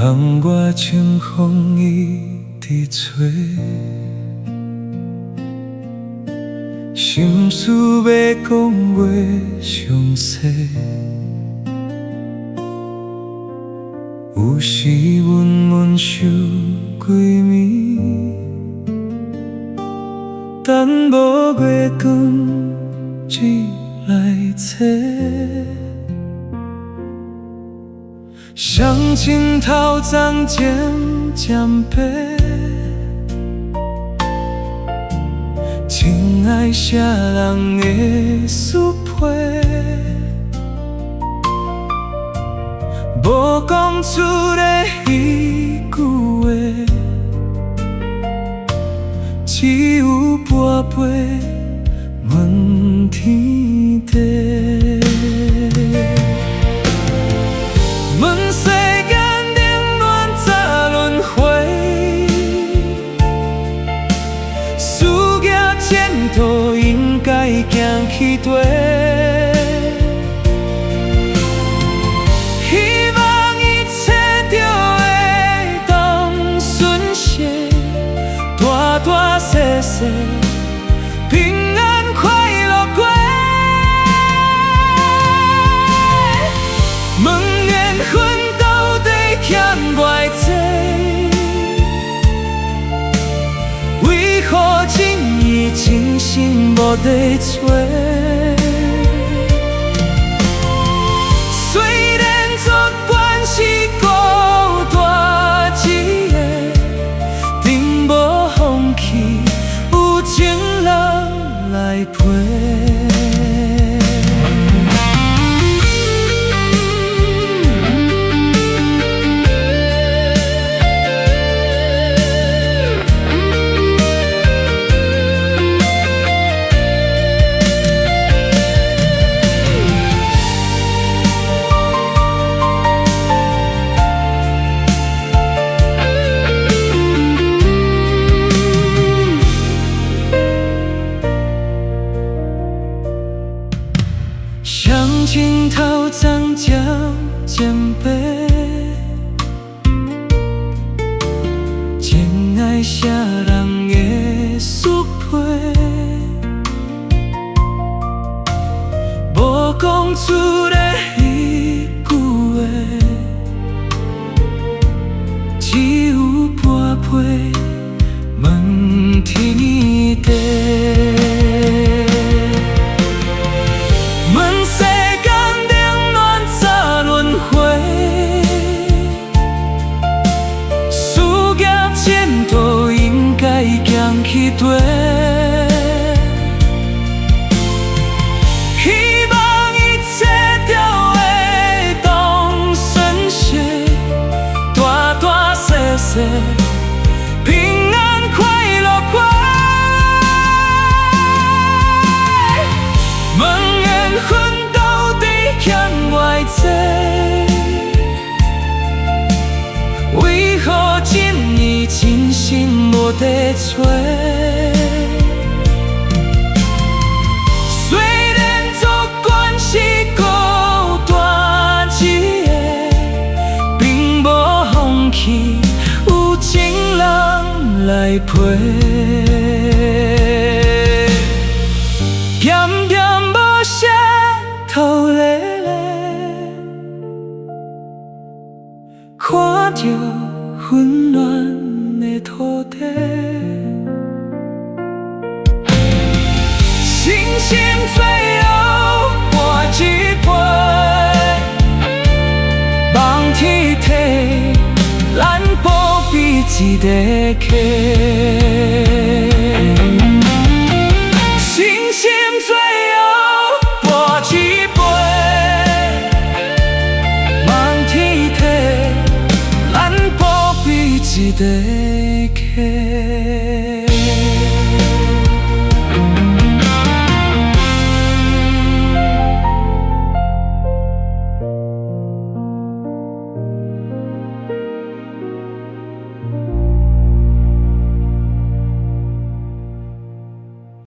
窗外清风一直吹，心事要讲话详细，有时闷闷想几暝，等无月光日来找。像镜头渐渐白，情爱谁人的思批，无讲出的彼句话，只有跋杯问天地。问世间冷暖咋轮回？事业前途应该行去地。希望一切就会当顺遂，大大小小平安快乐过。阮到底欠偌济？为何情义真心无地找？虽然作伴是孤单一个，定无放弃，有情人来陪。像镜头渐渐白，情爱谁人的思批，无讲出的彼句话，只有跋杯问天地。行去地，希望一切就会当顺遂，大大小小平安快乐过。问缘分到底欠偌济？为何真意真心无地找？虽然作伴是孤单一个，并无放弃，有情人来陪。偏偏无啥土咧咧，看着温暖的土地，星星最后换一杯，望天体，咱保庇一个家。星星最后换一杯，望天体，咱保庇一个家。